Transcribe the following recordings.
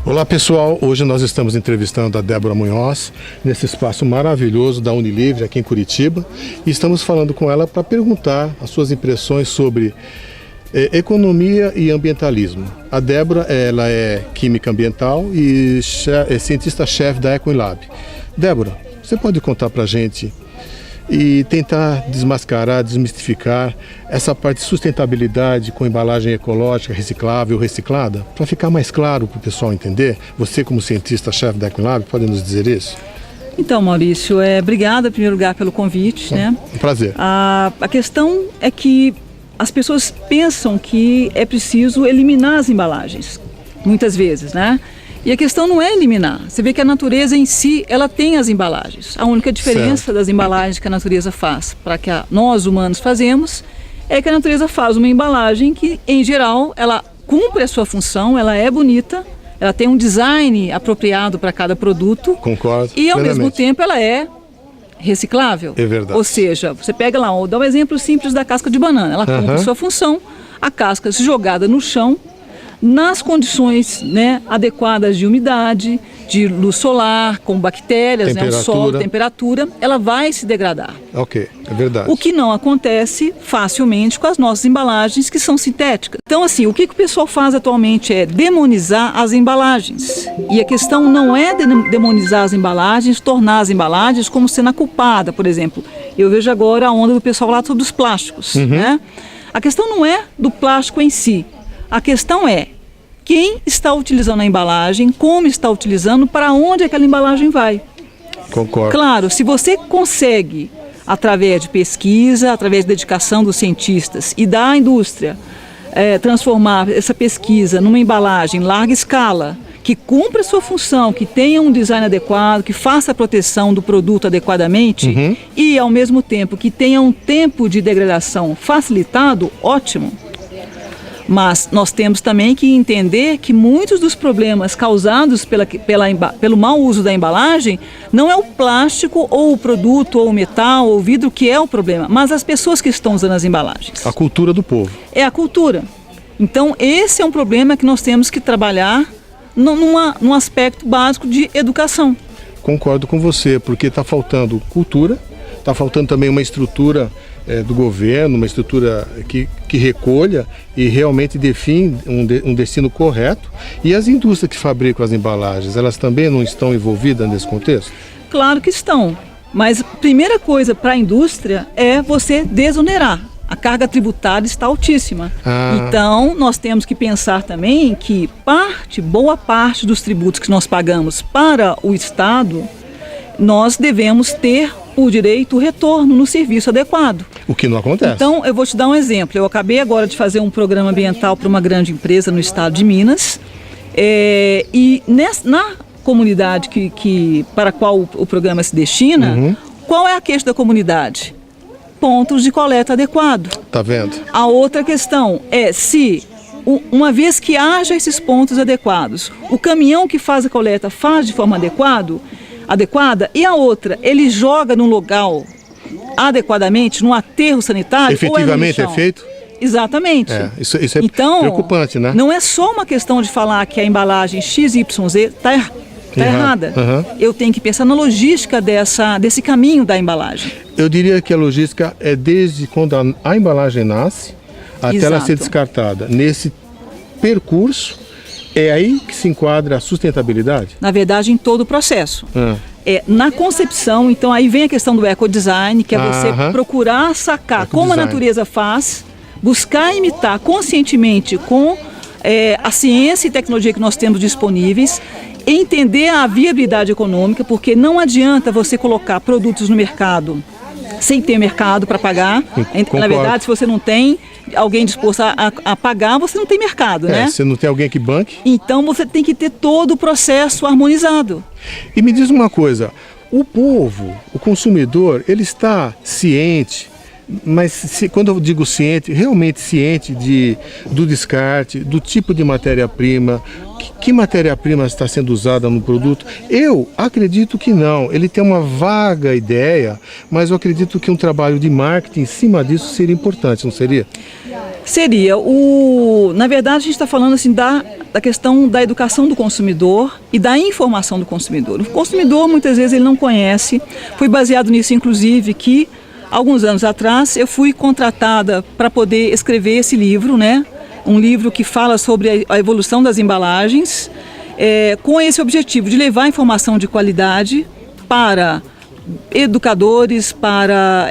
Olá pessoal, hoje nós estamos entrevistando a Débora Munhoz nesse espaço maravilhoso da Unilivre aqui em Curitiba e estamos falando com ela para perguntar as suas impressões sobre economia e ambientalismo. A Débora, ela é química ambiental e é cientista-chefe da Equilab. Débora, você pode contar para a gente e tentar desmascarar, desmistificar essa parte de sustentabilidade com embalagem ecológica, reciclável, reciclada, para ficar mais claro para o pessoal entender? Você, como cientista-chefe da Equilab, pode nos dizer isso? Então, Maurício, obrigada, em primeiro lugar, pelo convite. Um prazer. A questão é que as pessoas pensam que é preciso eliminar as embalagens, muitas vezes, né? E a questão não é eliminar. Você vê que a natureza em si, ela tem as embalagens. A única diferença das embalagens que a natureza faz para que nós humanos fazemos é que a natureza faz uma embalagem que, em geral, ela cumpre a sua função, ela é bonita, ela tem um design apropriado para cada produto. Concordo. E, ao mesmo tempo, ela é reciclável. É verdade. Ou seja, você pega lá, dá um exemplo simples da casca de banana. Ela cumpre a sua função, a casca jogada no chão, nas condições, né, adequadas de umidade, de luz solar, com bactérias, né, o sol, temperatura, ela vai se degradar. Ok, é verdade. O que não acontece facilmente com as nossas embalagens, que são sintéticas. Então, assim, o que o pessoal faz atualmente é demonizar as embalagens. E a questão não é demonizar as embalagens, tornar as embalagens como sendo a culpada, por exemplo. Eu vejo agora a onda do pessoal lá sobre os plásticos, né? A questão não é do plástico em si. A questão é quem está utilizando a embalagem, como está utilizando, para onde aquela embalagem vai. Concordo. Claro, se você consegue, através de pesquisa, através da dedicação dos cientistas e da indústria, transformar essa pesquisa numa embalagem em larga escala, que cumpra a sua função, que tenha um design adequado, que faça a proteção do produto adequadamente e, ao mesmo tempo, que tenha um tempo de degradação facilitado, ótimo. Mas nós temos também que entender que muitos dos problemas causados pelo mau uso da embalagem não é o plástico ou o produto ou o metal ou o vidro que é o problema, mas as pessoas que estão usando as embalagens. A cultura do povo. É a cultura. Então esse é um problema que nós temos que trabalhar num aspecto básico de educação. Concordo com você, porque está faltando cultura, está faltando também uma estrutura do governo, uma estrutura que recolha e realmente define um destino correto. E as indústrias que fabricam as embalagens, elas também não estão envolvidas nesse contexto? Claro que estão, mas a primeira coisa para a indústria é você desonerar. A carga tributária está altíssima. Então, nós temos que pensar também que boa parte dos tributos que nós pagamos para o Estado, nós devemos ter o direito, o retorno no serviço adequado. O que não acontece. Então, eu vou te dar um exemplo. Eu acabei agora de fazer um programa ambiental para uma grande empresa no estado de Minas. E na comunidade para a qual o programa se destina, qual é a queixa da comunidade? Pontos de coleta adequado. Tá vendo? A outra questão é se, uma vez que haja esses pontos adequados, o caminhão que faz a coleta faz de forma adequada, e a outra, ele joga num local adequadamente, num aterro sanitário. Efetivamente é feito? Exatamente. Isso é então, preocupante, né? Não é só uma questão de falar que a embalagem XYZ está Está errada. Eu tenho que pensar na logística desse caminho da embalagem. Eu diria que a logística é desde quando a embalagem nasce até ela ser descartada. Nesse percurso, é aí que se enquadra a sustentabilidade? Na verdade, em todo o processo. Na concepção, então aí vem a questão do ecodesign, que é você procurar sacar como a natureza faz, buscar imitar conscientemente com a ciência e tecnologia que nós temos disponíveis, entender a viabilidade econômica, porque não adianta você colocar produtos no mercado sem ter mercado para pagar. Na verdade, se você não tem alguém disposto a pagar, você não tem mercado, né? Se não tem alguém que banque. Então você tem que ter todo o processo harmonizado. E me diz uma coisa, o povo, o consumidor, ele está ciente, mas quando eu digo ciente, realmente ciente do descarte, do tipo de matéria-prima, que matéria-prima está sendo usada no produto? Eu acredito que não. Ele tem uma vaga ideia, mas eu acredito que um trabalho de marketing em cima disso seria importante, não seria? Seria. Na verdade, a gente está falando assim, da questão da educação do consumidor e da informação do consumidor. O consumidor, muitas vezes, ele não conhece. Foi baseado nisso, inclusive, que alguns anos atrás eu fui contratada para poder escrever esse livro, né? Um livro que fala sobre a evolução das embalagens, com esse objetivo de levar informação de qualidade para educadores, para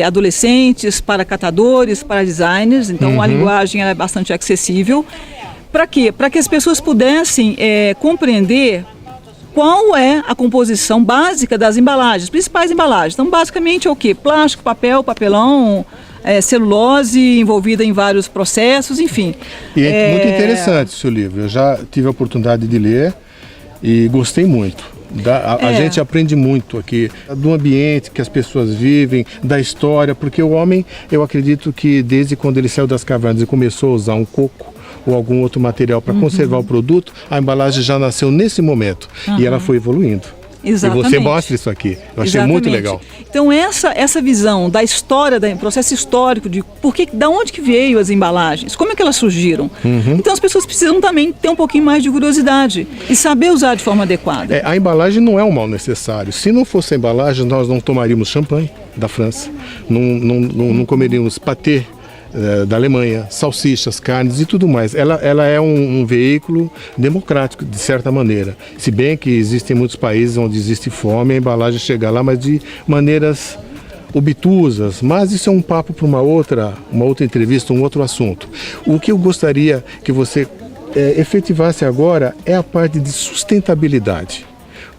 adolescentes, para catadores, para designers. Então a linguagem é bastante acessível. Para quê? Para que as pessoas pudessem compreender qual é a composição básica das embalagens, principais embalagens. Então basicamente é o quê? Plástico, papel, papelão, celulose envolvida em vários processos, enfim. E é muito interessante o seu livro. Eu já tive a oportunidade de ler e gostei muito. A gente aprende muito aqui do ambiente que as pessoas vivem, da história, porque o homem, eu acredito que desde quando ele saiu das cavernas e começou a usar um coco ou algum outro material para conservar o produto, a embalagem já nasceu nesse momento e ela foi evoluindo. Exatamente. E você mostra isso aqui. Eu achei muito legal. Então essa visão da história, do processo histórico, de da onde que veio as embalagens, como é que elas surgiram. Então as pessoas precisam também ter um pouquinho mais de curiosidade e saber usar de forma adequada. A embalagem não é um mal necessário. Se não fosse a embalagem, nós não tomaríamos champanhe da França, não comeríamos patê da Alemanha, salsichas, carnes e tudo mais. Ela é um veículo democrático, de certa maneira. Se bem que existem muitos países onde existe fome, a embalagem chega lá, mas de maneiras obtusas. Mas isso é um papo para uma outra entrevista, um outro assunto. O que eu gostaria que você efetivasse agora é a parte de sustentabilidade.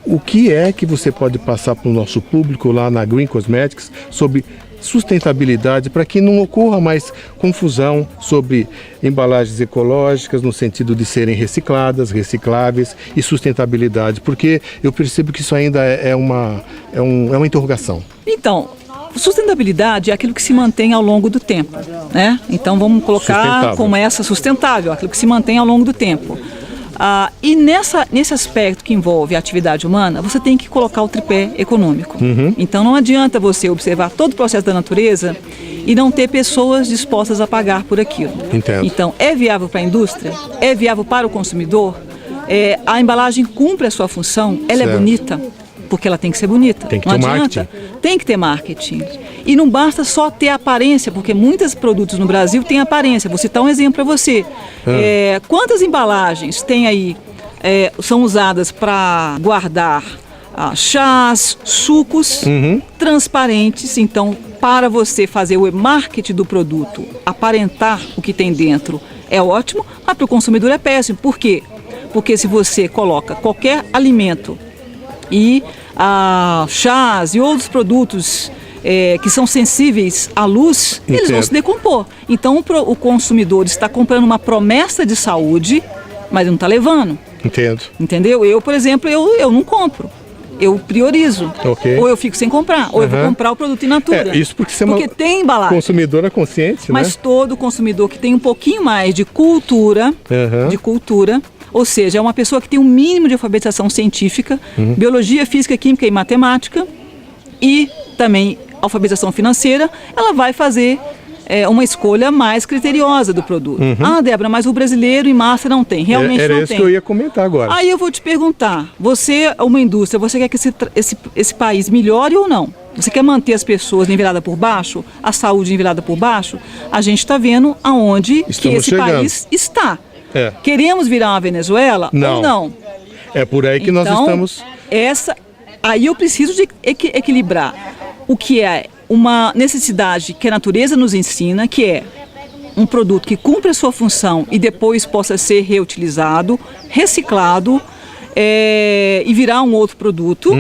O que é que você pode passar para o nosso público lá na Green Cosmetics sobre sustentabilidade, para que não ocorra mais confusão sobre embalagens ecológicas no sentido de serem recicladas, recicláveis e sustentabilidade, porque eu percebo que isso ainda é uma interrogação. Então, sustentabilidade é aquilo que se mantém ao longo do tempo, né? Então vamos colocar como sustentável, aquilo que se mantém ao longo do tempo. E nesse aspecto que envolve a atividade humana, você tem que colocar o tripé econômico. Então não adianta você observar todo o processo da natureza e não ter pessoas dispostas a pagar por aquilo. Entendo. Então é viável para a indústria, é viável para o consumidor, a embalagem cumpre a sua função, ela é bonita, porque ela tem que ser bonita. Tem que não ter adianta. marketing. Tem que ter marketing. E não basta só ter aparência, porque muitos produtos no Brasil têm aparência. Vou citar um exemplo para você. Quantas embalagens tem aí, são usadas para guardar chás, sucos transparentes? Então, para você fazer o marketing do produto, aparentar o que tem dentro, é ótimo, mas para o consumidor é péssimo. Por quê? Porque se você coloca qualquer alimento e chás e outros produtos que são sensíveis à luz, eles vão se decompor. Então o consumidor está comprando uma promessa de saúde, mas não está levando. Entendo. Entendeu? Eu, por exemplo, eu não compro. Eu priorizo. Ou eu fico sem comprar, ou eu vou comprar o produto in natura. Isso porque você tem embalagem. Consumidora consciente, mas todo consumidor que tem um pouquinho mais de cultura, ou seja, é uma pessoa que tem um mínimo de alfabetização científica, biologia, física, química e matemática, e também alfabetização financeira, ela vai fazer uma escolha mais criteriosa do produto. Ah, Débora, mas o brasileiro em massa não tem. Realmente não tem. Era isso que eu ia comentar agora. Aí eu vou te perguntar, você, uma indústria, você quer que esse país melhore ou não? Você quer manter as pessoas niveladas por baixo, a saúde nivelada por baixo? A gente está vendo aonde que esse país está. Queremos virar uma Venezuela ou não? É por aí que então, nós estamos... Aí eu preciso de equilibrar o que é uma necessidade que a natureza nos ensina, que é um produto que cumpre a sua função e depois possa ser reutilizado, reciclado e virar um outro produto,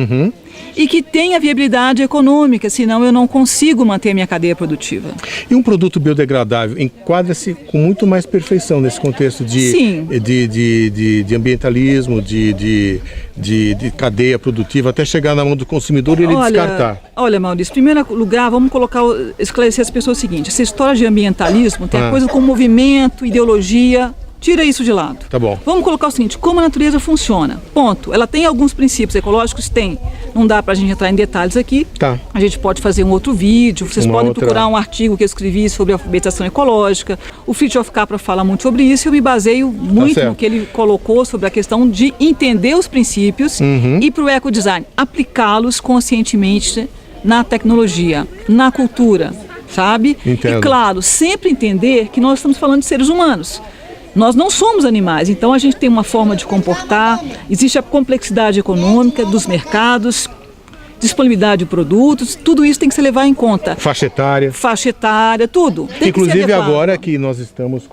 e que tenha viabilidade econômica, senão eu não consigo manter a minha cadeia produtiva. E um produto biodegradável enquadra-se com muito mais perfeição nesse contexto de ambientalismo, de cadeia produtiva, até chegar na mão do consumidor e ele descartar. Olha, Maurício, em primeiro lugar, vamos esclarecer as pessoas o seguinte: essa história de ambientalismo tem a coisa com movimento, ideologia. Tira isso de lado. Tá bom. Vamos colocar o seguinte: como a natureza funciona? Ponto. Ela tem alguns princípios ecológicos? Tem. Não dá pra gente entrar em detalhes aqui. Tá. A gente pode fazer um outro vídeo. Vocês podem procurar um artigo que eu escrevi sobre alfabetização ecológica. O Fritjof Capra fala muito sobre isso. Eu me baseio muito no que ele colocou sobre a questão de entender os princípios e para o ecodesign, aplicá-los conscientemente na tecnologia, na cultura, sabe? Entendo. E claro, sempre entender que nós estamos falando de seres humanos. Nós não somos animais, então a gente tem uma forma de comportar, existe a complexidade econômica dos mercados, disponibilidade de produtos, tudo isso tem que se levar em conta. Faixa etária, tudo. Tem Inclusive que ser agora que nós estamos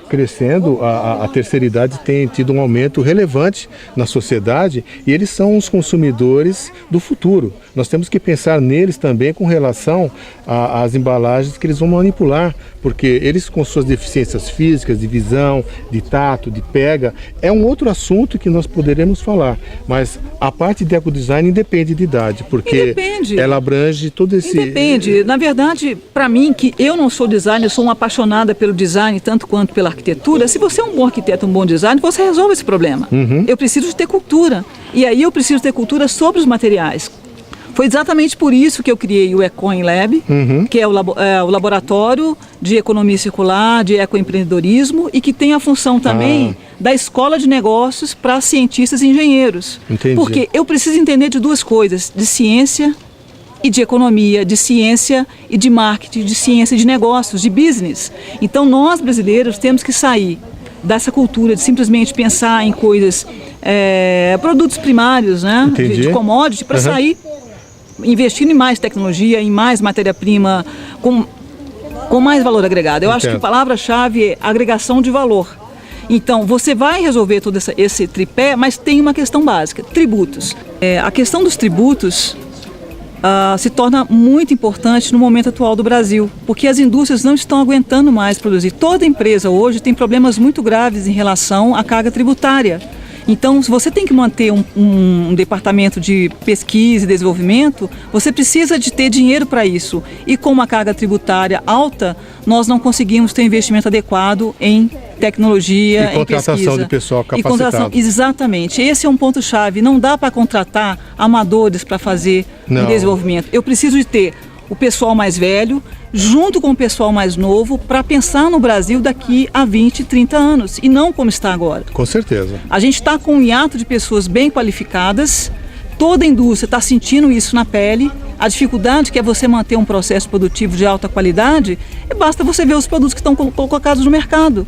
crescendo, a terceira idade tem tido um aumento relevante na sociedade e eles são os consumidores do futuro. Nós temos que pensar neles também com relação às embalagens que eles vão manipular, porque eles com suas deficiências físicas, de visão, de tato, de pega, é um outro assunto que nós poderemos falar, mas a parte de ecodesign independe de idade, porque ela abrange todo esse... Independe. Na verdade, para mim, que eu não sou designer, eu sou uma apaixonada pelo design, tanto quanto pela arquitetura. Se você é um bom arquiteto, um bom designer, você resolve esse problema. Eu preciso de ter cultura. E aí eu preciso ter cultura sobre os materiais. Foi exatamente por isso que eu criei o Ecoin Lab, que é o laboratório de economia circular, de ecoempreendedorismo e que tem a função também da escola de negócios para cientistas e engenheiros. Entendi. Porque eu preciso entender de duas coisas: de ciência e de economia, de ciência e de marketing, de ciência e de negócios, de business. Então nós brasileiros temos que sair dessa cultura de simplesmente pensar em coisas, produtos primários, né, de commodity, para sair investindo em mais tecnologia, em mais matéria-prima, com mais valor agregado. Eu acho que a palavra-chave é agregação de valor. Então, você vai resolver todo esse tripé, mas tem uma questão básica: tributos. A questão dos tributos se torna muito importante no momento atual do Brasil, porque as indústrias não estão aguentando mais produzir. Toda empresa hoje tem problemas muito graves em relação à carga tributária. Então, se você tem que manter um departamento de pesquisa e desenvolvimento, você precisa de ter dinheiro para isso. E com uma carga tributária alta, nós não conseguimos ter investimento adequado em tecnologia, em pesquisa. E contratação de pessoal capacitado. Exatamente. Esse é um ponto-chave. Não dá para contratar amadores para fazer um desenvolvimento. Eu preciso de ter o pessoal mais velho junto com o pessoal mais novo para pensar no Brasil daqui a 20, 30 anos e não como está agora. Com certeza. A gente está com um hiato de pessoas bem qualificadas, toda a indústria está sentindo isso na pele, a dificuldade que é você manter um processo produtivo de alta qualidade, basta você ver os produtos que estão colocados no mercado,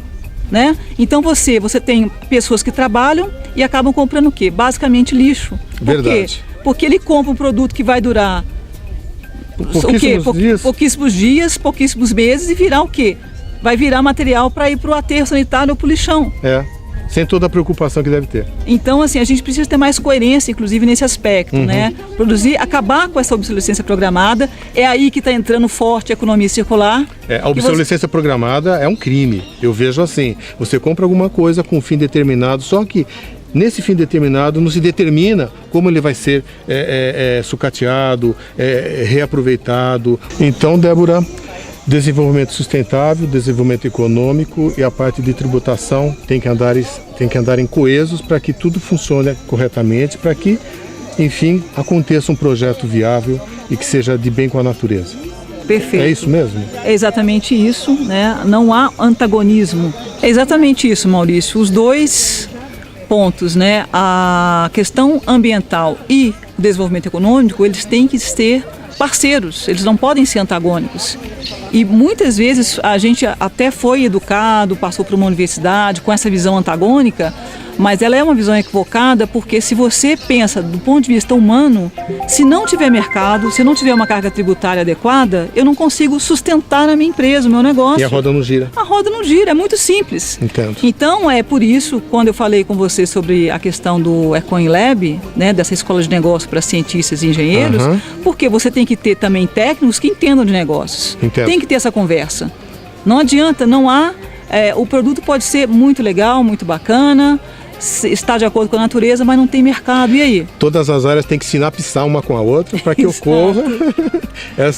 né? Então você tem pessoas que trabalham e acabam comprando o quê? Basicamente lixo. Verdade. Por quê? Porque ele compra um produto que vai durar pouquíssimos dias, pouquíssimos meses e virar o quê? Vai virar material para ir para o aterro sanitário ou para o lixão. Sem toda a preocupação que deve ter. Então, assim, a gente precisa ter mais coerência, inclusive, nesse aspecto, né? Acabar com essa obsolescência programada, é aí que está entrando forte a economia circular. A obsolescência programada é um crime, eu vejo assim, você compra alguma coisa com um fim determinado, só que nesse fim determinado não se determina como ele vai ser sucateado, reaproveitado. Então, Débora, desenvolvimento sustentável, desenvolvimento econômico e a parte de tributação tem que andar em coesos para que tudo funcione corretamente, para que, enfim, aconteça um projeto viável e que seja de bem com a natureza. Perfeito. É isso mesmo? É exatamente isso, né? Não há antagonismo. É exatamente isso, Maurício. Os dois pontos, né? A questão ambiental e o desenvolvimento econômico, eles têm que ser parceiros, eles não podem ser antagônicos. E muitas vezes a gente até foi educado, passou por uma universidade com essa visão antagônica, mas ela é uma visão equivocada, porque se você pensa do ponto de vista humano, se não tiver mercado, se não tiver uma carga tributária adequada, eu não consigo sustentar a minha empresa, o meu negócio. E a roda não gira. A roda não gira, é muito simples. Entendo. Então, é por isso, quando eu falei com você sobre a questão do Econ Lab, né, dessa escola de negócio para cientistas e engenheiros, porque você tem que ter também técnicos que entendam de negócios. Entendo. Tem que ter essa conversa. Não adianta, não há... o produto pode ser muito legal, muito bacana, está de acordo com a natureza, mas não tem mercado. E aí? Todas as áreas têm que sinapsar uma com a outra para que ocorra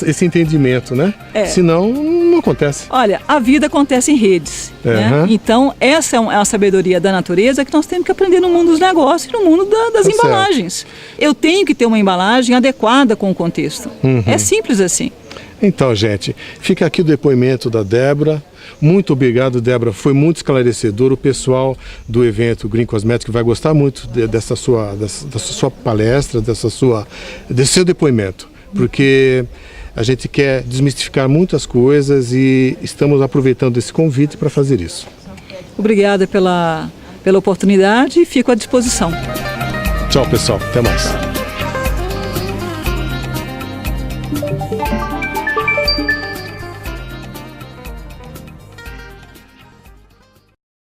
esse entendimento, né? Senão, não acontece. Olha, a vida acontece em redes. Né? Então, essa é uma sabedoria da natureza que nós temos que aprender no mundo dos negócios e no mundo das embalagens. Certo. Eu tenho que ter uma embalagem adequada com o contexto. É simples assim. Então, gente, fica aqui o depoimento da Débora. Muito obrigado, Débora. Foi muito esclarecedor. O pessoal do evento Green Cosmetics vai gostar muito dessa sua palestra, desse seu depoimento, porque a gente quer desmistificar muitas coisas e estamos aproveitando esse convite para fazer isso. Obrigada pela oportunidade e fico à disposição. Tchau, pessoal. Até mais.